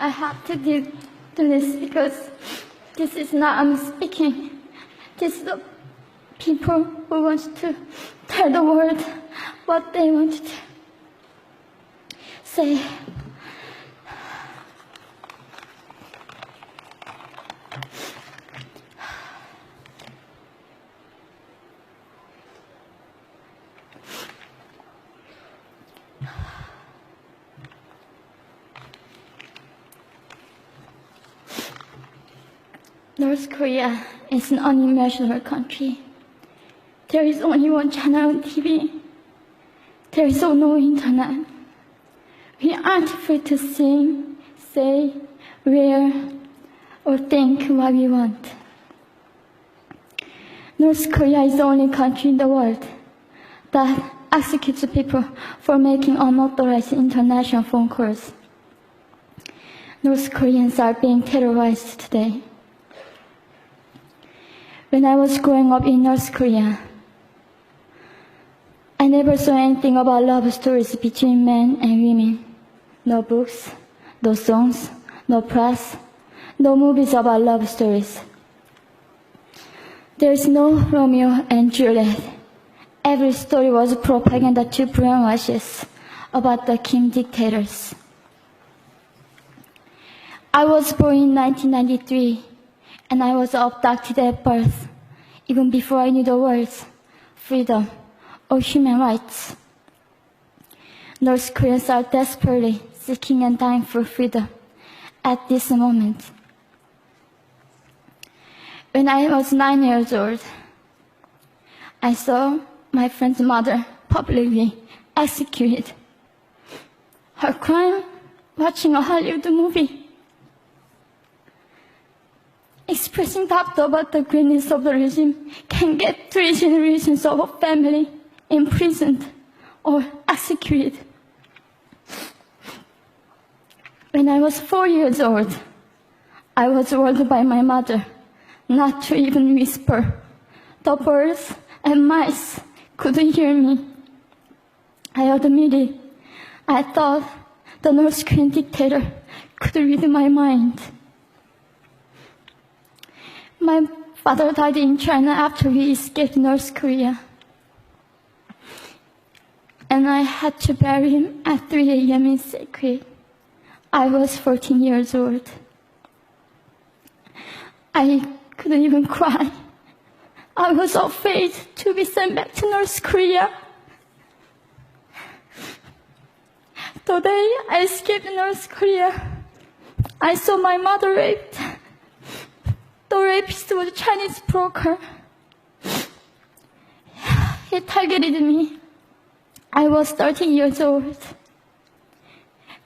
I have to do this because this is not I'm speaking. This is the people who want to tell the world what they want to say. North Korea is an unimaginable country. There is only one channel on TV. There is no internet. We aren't free to sing, say, wear, or think what we want. North Korea is the only country in the world that executes people for making unauthorized international phone calls. North Koreans are being terrorized today. When I was growing up in North Korea, I never saw anything about love stories between men and women. No books, no songs, no press, no movies about love stories. There is no Romeo and Juliet. Every story was propaganda to brainwash us about the Kim dictators. I was born in 1993, and I was abducted at birth, even before I knew the words freedom or human rights. North Koreans are desperately seeking and dying for freedom at this moment. When I was 9 years old, I saw my friend's mother publicly executed. Her crime? Watching a Hollywood movie. Expressing doubt about the greatness of the regime can get 3 generations of a family imprisoned or executed. When I was 4 years old, I was warned by my mother not to even whisper. The birds and mice couldn't hear me. I admitted I thought the North Korean dictator could read my mind. My father died in China after he escaped North Korea. And I had to bury him at 3 a.m. in secret. I was 14 years old. I couldn't even cry. I was afraid to be sent back to North Korea. The day I escaped North Korea, I saw my mother raped. The rapist was a Chinese broker. He targeted me. I was 13 years old.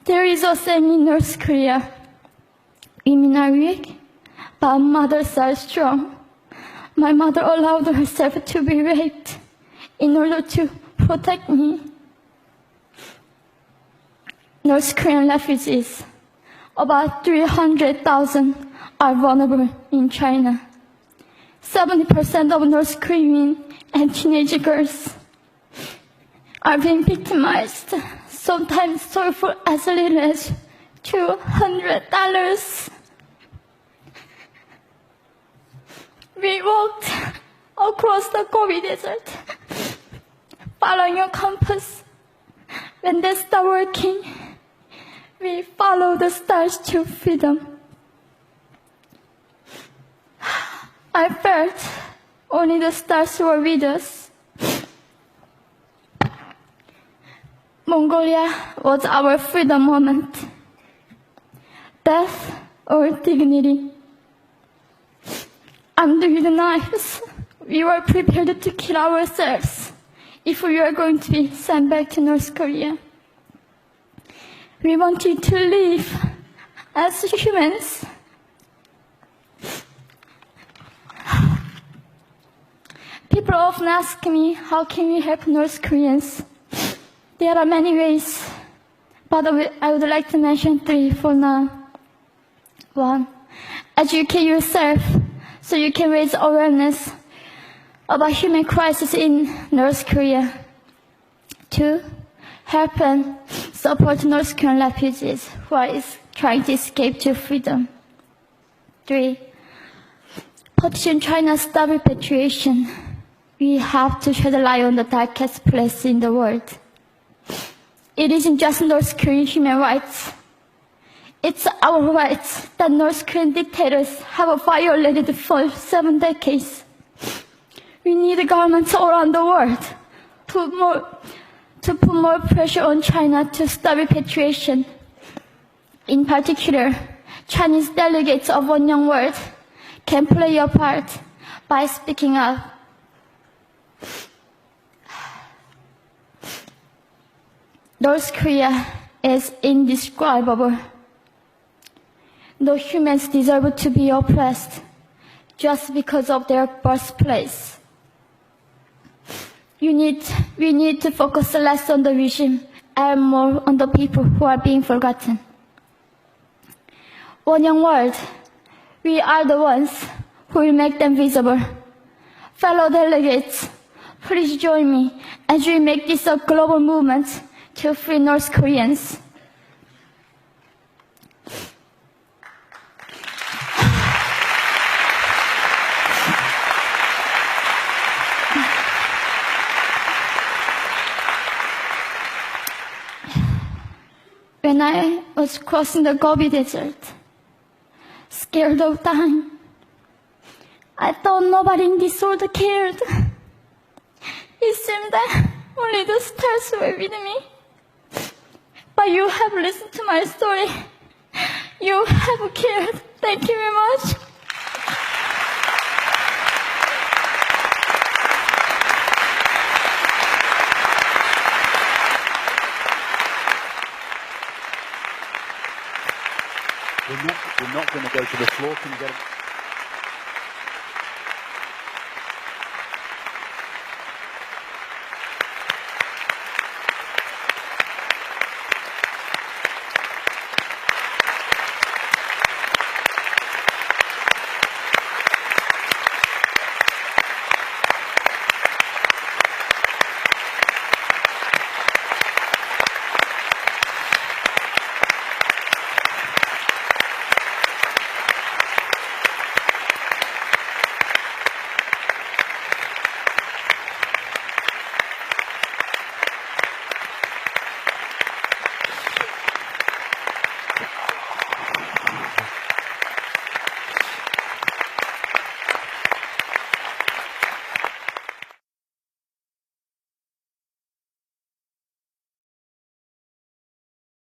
There is a saying in North Korea, women are weak, but mothers are strong. My mother allowed herself to be raped in order to protect me. North Korean refugees, about 300,000, are vulnerable in China. 70% of North Korean and teenage girls are being victimized, sometimes sold for as little as $200. We walked across the Gobi Desert, following a compass. When they stopped working, we followed the stars to freedom. I felt only the stars were with us. Mongolia was our freedom moment. Death or dignity. Under the knives, we were prepared to kill ourselves if we were going to be sent back to North Korea. We wanted to live as humans. People often ask me, how can we help North Koreans? There are many ways, but I would like to mention 3 for now. 1, educate yourself so you can raise awareness about human crisis in North Korea. 2, help and support North Korean refugees who are trying to escape to freedom. 3. Petition China stop repatriation. We have to shed light on the darkest place in the world. It isn't just North Korean human rights. It's our rights that North Korean dictators have violated for 7 decades. We need governments all around the world to put more pressure on China to stop repatriation. In particular, Chinese delegates of One Young World can play a part by speaking up. North Korea is indescribable. No humans deserve to be oppressed just because of their birthplace. We need to focus less on the regime and more on the people who are being forgotten. One Young World, we are the ones who will make them visible. Fellow delegates, please join me as we make this a global movement to free North Koreans. When I was crossing the Gobi Desert, scared of dying, I thought nobody in this world cared. It seemed that only the stars were with me. But you have listened to my story. You have cared. Thank you very much. We're not going to go to the floor. Can you get it?